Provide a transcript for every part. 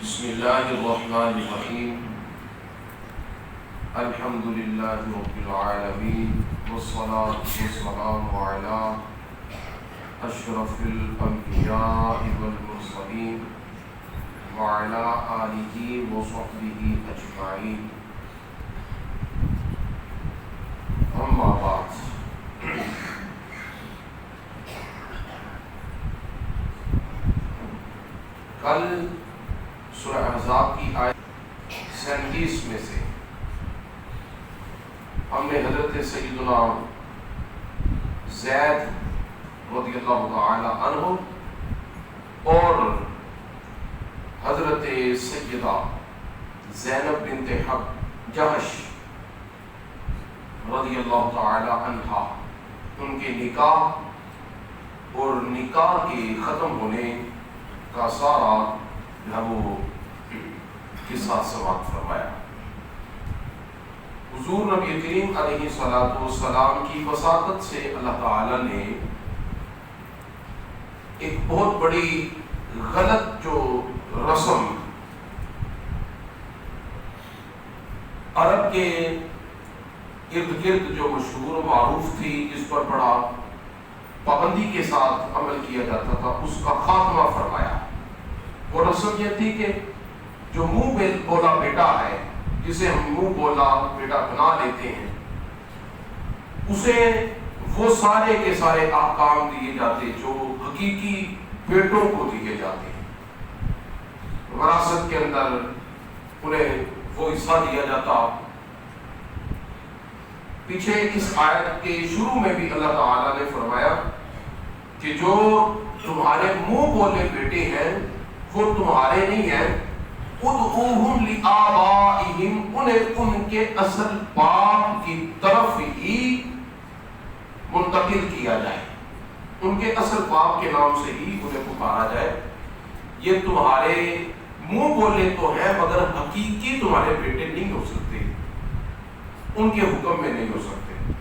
بسم اللہ الرحمن الرحیم الحمد للہ رب العالمین والصلاة والسلام علی اشرف الانبیاء والمرسلین وعلی آلہ وصحبہ اجمعین، اما بعد۔ کل سورہ احزاب کی آیت 37 میں سے ہم نے حضرت سیدنا زید رضی اللہ تعالی عنہ اور حضرت سیدہ زینب بنت جحش رضی اللہ تعالی عنہا، ان کے نکاح اور نکاح کے ختم ہونے کا سارا وہ قصہ سماعت فرمایا۔ حضور نبی کریم علیہ الصلوۃ والسلام کی وساطت سے اللہ تعالی نے ایک بہت بڑی غلط جو رسم عرب کے ارد گرد جو مشہور و معروف تھی، جس پر بڑا پابندی کے ساتھ عمل کیا جاتا تھا، اس کا خاتمہ فرمایا۔ وہ رسم یہ تھی کہ جو منہ بولا بیٹا ہے، جسے ہم منہ بولا بیٹا بنا لیتے ہیں، اسے وہ سارے کے سارے احکام دیے جاتے جو حقیقی بیٹوں کو دیے جاتے ہیں۔ وراثت کے اندر انہیں وہ حصہ دیا جاتا۔ پیچھے اس آیت کے شروع میں بھی اللہ تعالیٰ نے فرمایا کہ جو تمہارے منہ بولے بیٹے ہیں وہ تمہارے نہیں ہیں، ادعوہم لآبائہم، انہیں ان کے اصل باپ کی طرف ہی منتقل کیا جائے، ان کے اصل باپ کے نام سے ہی انہیں پکارا جائے۔ یہ تمہارے منہ بولے تو ہیں مگر حقیقی تمہارے بیٹے نہیں ہو سکتے، ان کے حکم میں نہیں ہو سکتے۔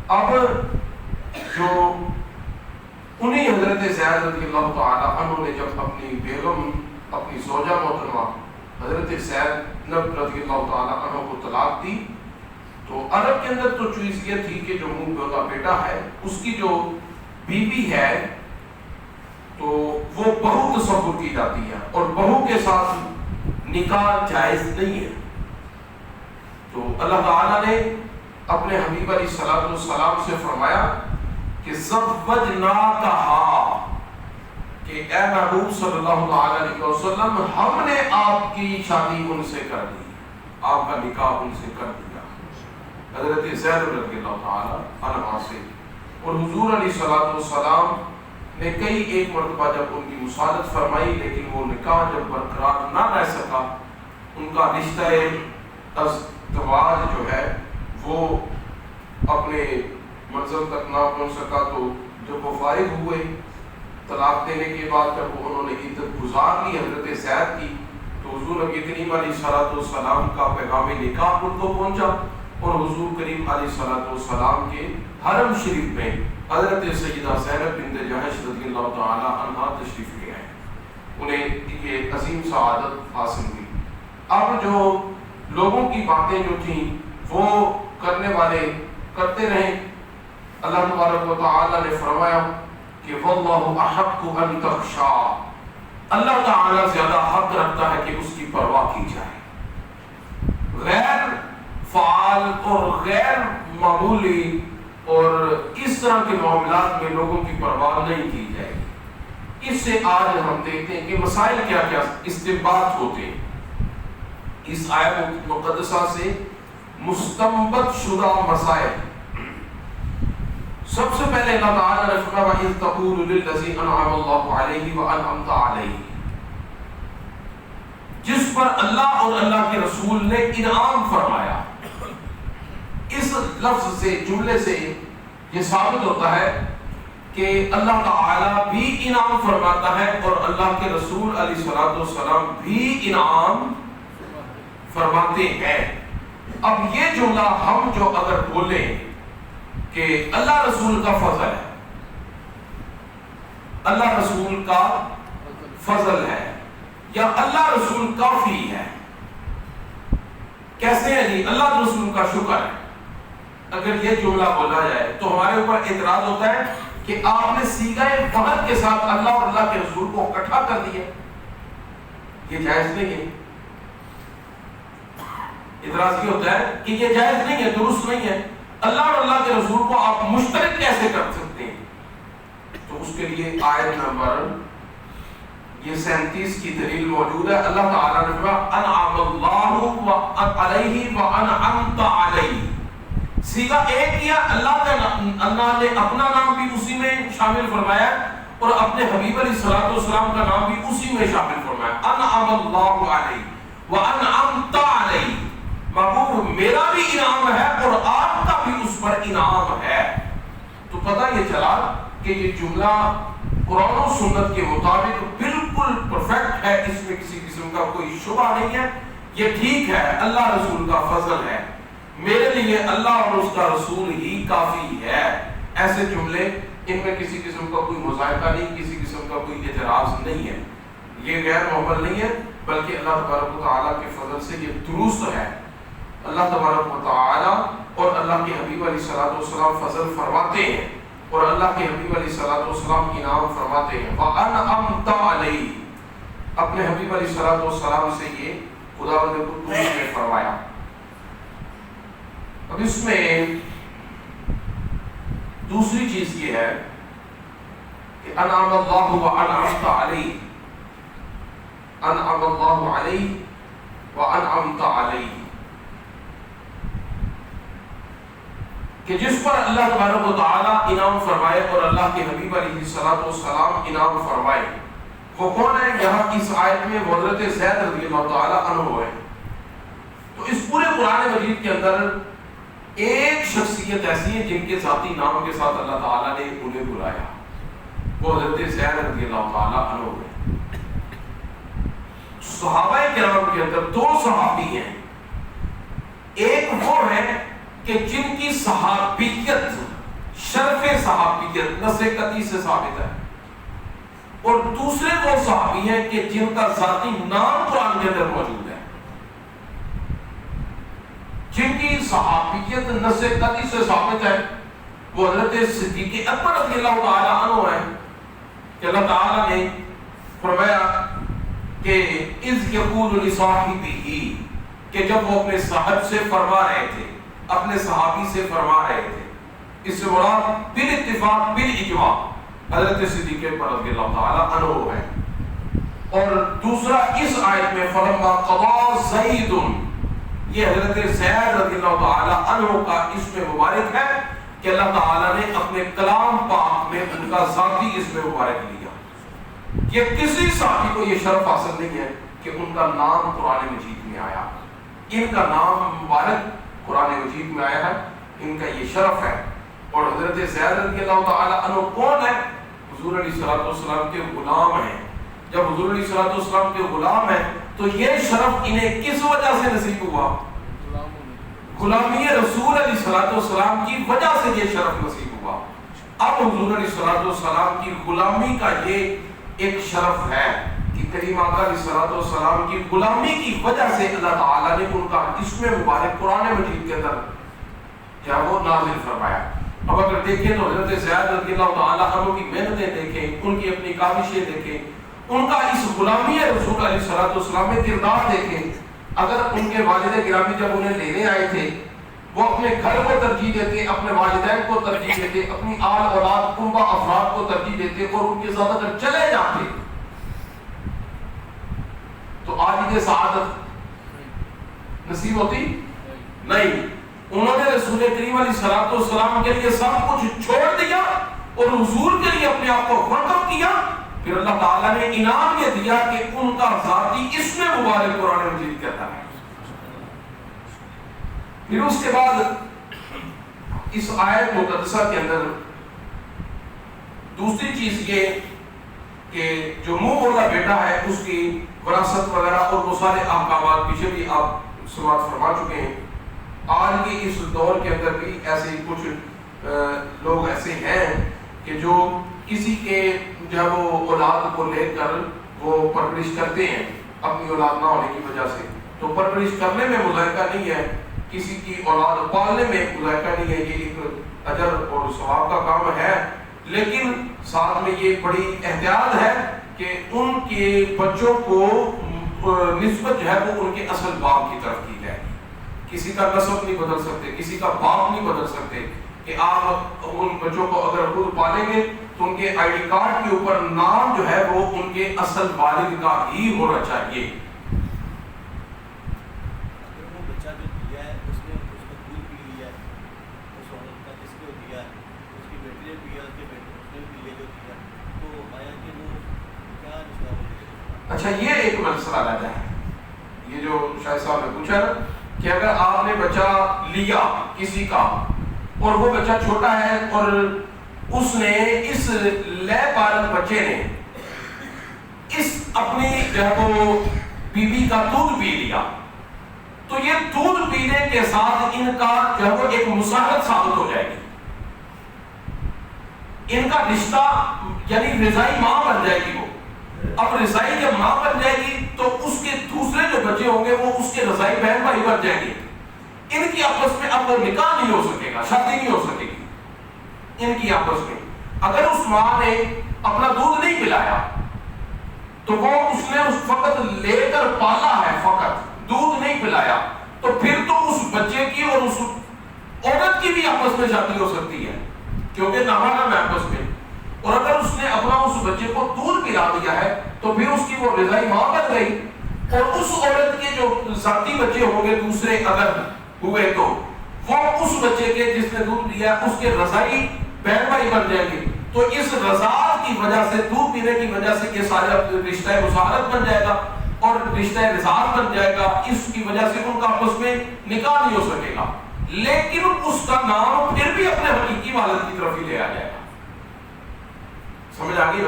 اب جو انہیں حضرت زید رضی اللہ تعالی عنہ نے جب اپنی بیگم، اپنی زوجہ محترمہ حضرت زینب رضی اللہ تعالی عنہ کو طلاق دی، تو عرب کے اندر تو چیز یہ تھی کہ جو منہ بولا بیٹا ہے، اس کی جو بیوی ہے تو وہ بہو تصور کی جاتی ہے، اور بہو کے ساتھ نکاح جائز نہیں ہے۔ تو اللہ تعالیٰ نے اپنے حبیب علیہ الصلوۃ والسلام سے فرمایا کہ زوجناکہا، کہ اے محبوب صلی اللہ علیہ وسلم، ہم نے آپ کی شادی ان سے کر دی، آپ کا نکاح ان سے کر دیا، حضرت زید رضی اللہ تعالی عنہ سے۔ اور حضور علیہ الصلوۃ والسلام نے کئی ایک مرتبہ جب ان کی مساعدت فرمائی، لیکن وہ نکاح جب برقرار نہ رہ سکا، ان کا رشتہ ازدواج جو ہے وہ اپنے منزل تک نہ پہنچ سکا، تو جب وہ فارغ ہوئے طلاق دینے کے بعد، جب انہوں نے عدت گزار لی حضرت زید کی، تو حضور نبی کریم علیہ الصلوۃ والسلام کا پیغام نکاح ان کو پہنچا، اور حضور کریم علیہ الصلوۃ والسلام کے حرم شریف میں حضرت سیدہ زینب بنت جحش رضی اللہ تعالی عنہا تشریف لے آئے، انہیں یہ عظیم سعادت حاصل ہوئی۔ اب جو لوگوں کی باتیں جو تھیں وہ کرنے والے کرتے رہے، اللہ تبارک و تعالی نے فرمایا کہ واللہ احق ان تخشا، اللہ تعالی زیادہ حق رکھتا ہے کہ اس کی پرواہ کی جائے۔ غیر فعال اور غیر معمولی اور اس طرح کے معاملات میں لوگوں کی پرواہ نہیں کی جائے گی۔ اس سے آج ہم دیکھتے ہیں کہ مسائل کیا کیا استنباط ہوتے ہیں اس آیت مقدسہ سے، مستنبط شدہ مسائل۔ سب سے پہلے اللہ تعالیٰ نے فرمایا وَإِذْ تَقُولُ لِلَّذِي أَنْعَمَ اللَّهُ عَلَيْهِ وَأَنْعَمْتَ عَلَيْهِ، جس پر اللہ اور اللہ کے رسول نے انعام فرمایا۔ اس لفظ سے، جملے سے یہ ثابت ہوتا ہے کہ اللہ تعالیٰ بھی انعام فرماتا ہے اور اللہ کے رسول علیہ الصلوۃ والسلام بھی انعام فرماتے ہیں۔ اب یہ جملہ ہم جو اگر بولیں کہ اللہ رسول کا فضل ہے، اللہ رسول کا فضل ہے، یا اللہ رسول کافی ہے. کیسے ہے جی اللہ رسول کا شکر ہے. اگر یہ جملہ بولا جائے تو ہمارے اوپر اعتراض ہوتا ہے کہ آپ نے صیغہ فعل کے ساتھ اللہ اور اللہ کے رسول کو اکٹھا کر دیا. یہ جائز نہیں ہے. اعتراض یہ ہوتا ہے کہ یہ جائز نہیں ہے, درست نہیں ہے. اللہ اور اللہ کے رسول کو آپ مشترک کیسے کر سکتے ہیں؟ تو اس کے لیے آیت نمبر یہ 37 کی دلیل موجود ہے. اللہ تعالیٰ نے کہا انعم اللہ علیہ وانعمت علیہ. صیغہ ایک کیا, اللہ نے اپنا نام بھی اسی میں شامل فرمایا اور اپنے حبیب علیہ الصلوۃ والسلام کا نام بھی اسی میں شامل فرمایا. انعم اللہ علیہ وانعمت علیہ. محبوب میرا بھی انعام ہے اور آپ کا بھی اس پر انعام ہے. تو پتہ یہ چلا کہ یہ جملہ قرآن و سنت کے مطابق بالکل پرفیکٹ ہے, اس میں کسی قسم کا کوئی شبہ نہیں ہے. یہ ٹھیک ہے, اللہ رسول کا فضل ہے, میرے لیے اللہ اور اس کا رسول ہی کافی ہے. ایسے جملے ان میں کسی قسم کا کوئی مذائقہ نہیں, کسی قسم کا کوئی اعتراض نہیں ہے. یہ غیر معمل نہیں ہے, بلکہ اللہ تبارک و تعالیٰ کے فضل سے یہ درست ہے. اللہ تبارک و تعالیٰ اور اللہ کے حبیب علیہ الصلوۃ والسلام فضل فرماتے ہیں اور اللہ کے حبیب علیہ الصلوۃ والسلام انعام فرماتے ہیں. وَأَنْعَمْتَ عَلَيْهِ, اپنے حبیب علیہ الصلوۃ والسلام سے یہ خداوند قدوس نے فرمایا. اب اس میں دوسری چیز یہ ہے کہ انعم اللہ وانعمت علیہ, انعم اللہ علیہ وانعمت علیہ, کہ جس پر اللہ تبارک و تعالیٰ انعام فرمائے اور اللہ کے حبیب علیہ الصلوۃ والسلام انعام فرمائے, وہ کون ہے؟ یہاں اس آیت میں حضرت زید رضی اللہ تعالیٰ عنہ ہے. تو اس پورے قرآن مجید کے اندر ایک شخصیت ایسی ہے جن کے ذاتی نام کے ساتھ اللہ تعالیٰ نے انہیں بلایا, وہ حضرت زید رضی اللہ تعالیٰ عنہ ہے. صحابہ کرام کے اندر دو صحابی ہیں. ایک وہ ہے کہ جن کی صحابیت, شرف صحابیت نص قطعی سے ثابت ہے, اور دوسرے وہ صحابی ہیں کہ جن کا ذاتی نام قرآن کے اندر موجود ہے. جن کی صحابیت نص قطعی سے ثابت ہے وہ حضرت صدیق اکبر رضی اللہ تعالیٰ عنہ ہے, کہ اللہ تعالیٰ نے فرمایا کہ اذ یقول لصاحبہ, کہ جب وہ اپنے صاحب سے فرما رہے تھے, اپنے صحابی سے فرما رہے تھے. اس سے مراد بالاتفاق بالاجماع حضرت صدیق اکبر رضی اللہ تعالیٰ عنہ ہے. اور دوسرا اس آیت میں فلما قضا زید, یہ حضرت زید رضی اللہ تعالیٰ عنہ کا اسم مبارک ہے کہ اللہ تعالیٰ نے اپنے کلام پاک میں ان کا ذاتی اسم مبارک لیا. یہ کسی صحابی کو یہ شرف حاصل نہیں ہے کہ ان کا نام قرآن مجید میں آیا. ان کا نام مبارک قرآن مجید میں آیا ہے, ان کا یہ شرف ہے. اور حضرت زید رضی اللہ تعالیٰ عنہ کون ہے؟ حضور علیہ الصلوۃ والسلام کے غلام ہیں. جب حضور علیہ الصلوۃ والسلام کے غلام ہیں تو یہ شرف انہیں کس وجہ سے نصیب ہوا؟ غلامی رسول علیہ الصلوۃ والسلام کی وجہ سے یہ شرف نصیب ہوا. اب حضور علیہ الصلوۃ والسلام کی غلامی کا یہ ایک شرف ہے کہ کریم آقا علیہ الصلوۃ والسلام کی غلامی کی وجہ سے اللہ تعالیٰ نے ان کا اسم مبارک قرآن مجید کے اندر کیا وہ نازل فرمایا. اب اگر دیکھیں تو حضرت زید رضی اللہ تعالیٰ عنہ کی محنتیں دیکھیں, ان کی اپنی کاوشیں دیکھیں, ان کا اس غلامی رسول علیہ الصلوۃ والسلام میں کردار دیکھیں. اگر ان کے والد گرامی جب انہیں لینے آئے تھے وہ اپنے گھر کو ترجیح دیتے, اپنے والدین کو ترجیح دیتے, اپنی آل اولاد کنبہ افراد کو ترجیح دیتے اور ان کے زیادہ تر چلے جاتے. تو آج یہ سعادت نصیب ہوتی نہیں. انہوں نے رسول کریم علیہ الصلوۃ والسلام کے لیے سب کچھ چھوڑ دیا اور حضور کے لیے اپنے آپ کو وقف کیا. پھر اللہ تعالیٰ نے انعام یہ دیا کہ ان کا ذاتی اسم مبارک قرآن مجید کہتا ہے. پھر اس کے بعد اس آیت مقدسہ کے اندر دوسری چیز یہ کہ جو منہ بولا بیٹا ہے اس کی وراثت وغیرہ اور وہ سارے احکامات پیچھے بھی آپ سماعت فرما چکے ہیں. آج کے اس دور کے اندر بھی ایسے کچھ لوگ ایسے ہیں کہ جو کسی کے جو وہ اولاد کو لے کر وہ پرورش کرتے ہیں اپنی اولاد نہ ہونے کی وجہ سے، تو پرورش کرنے میں مذائقہ نہیں ہے، کسی کی اولاد پالنے میں مذائقہ نہیں ہے، یہ ایک اجر اور ثواب کا کام ہے، لیکن ساتھ میں یہ بڑی احتیاط ہے کہ ان کے بچوں کو نسبت جو ہے وہ ان کے اصل باپ کی طرف کی جائے. کسی کا نسب نہیں بدل سکتے، کسی کا باپ نہیں بدل سکتے، کہ آپ ان بچوں کو اگر خود پالیں گے تو ان کے آئی ڈی کارڈ کے اوپر نام جو ہے وہ ان کے اصل والد کا ہی ہونا چاہیے. وہ بچہ جو دیا ہے اس نے اس کو دودھ پی لیا ہے، اس عورت کا جس کو دیا ہے اس کی بیٹی نے پیا، اس کے بیٹے اس نے پی لیا جو دیا، تو آیا کہ وہ کیا رشتہ ہو. اچھا یہ ایک مسئلہ رہتا ہے، یہ جو شاہد صاحب نے پوچھا نا کہ اگر آپ نے بچہ لیا کسی کا اور وہ بچہ چھوٹا ہے اور اس نے اس لے پالن بچے نے اس اپنی جو ہے وہ بیوی کا دودھ پی لیا، تو یہ دودھ پینے کے ساتھ ان کا جو ہے وہ ایک مساہمت ثابت ہو جائے گی. ان کا رشتہ یعنی رضائی ماں بن جائے گی. وہ اب رضائی جب ماں بن جائے گی تو اس کے دوسرے جو بچے ہوں گے وہ اس کے رضائی بہن بھائی بن جائیں گے. ان کی آپس میں اب نکاح نہیں ہو سکے گا، شادی نہیں ہو سکے گی ان کی آپس میں. اگر اس ماں نے اپنا دودھ نہیں پلایا تو وہ اس نے اس فقط لے کر پالا ہے، فقط دودھ نہیں پلایا، تو پھر تو اس بچے کی اور اس عورت کی بھی آپس میں شادی ہو سکتی ہے کیونکہ نامحرم ہے آپس میں. اور اگر اس نے اپنا اس بچے کو دودھ پلا دیا ہے تو پھر اس کی وہ رضائی ماں بن گئی، اور اس عورت کے جو ذاتی بچے ہوں گے دوسرے اگر ہوئے تو وہ اس بچے کے جس نے دودھ پیا اس کے رضائی بہن بھائی بن جائیں گے. تو اس رضاعت کی وجہ سے، دودھ پینے کی وجہ سے یہ سارا رشتہ مساہرت بن جائے گا اور رشتہ رضاعت بن جائے گا. اس کی وجہ سے ان کا آپس میں نکاح نہیں ہو سکے گا، لیکن اس کا نام پھر بھی اپنے حقیقی والد کی طرف ہی لے آ جائے گا. سمجھ آ گئی؟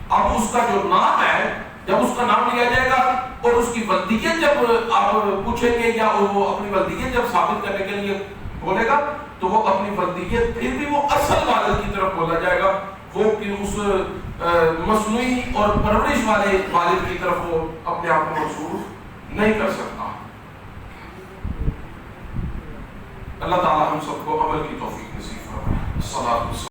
اب اس کا جو نام ہے، جب اس کا نام لیا جائے گا اور اس کی ولدیت جب آپ پوچھیں گے یا وہ اپنی ولدیت جب ثابت کرنے کے لیے بولے گا تو وہ اپنی ولدیت پھر بھی وہ اصل والد کی طرف بولا جائے گا. وہ کہ اس مصنوعی اور پرورش والے والد کی طرف وہ اپنے آپ کو منسوخ نہیں کر سکتا. اللہ تعالی ہم سب کو عمل کی توفیق نصیب فرمائے. الصلاۃ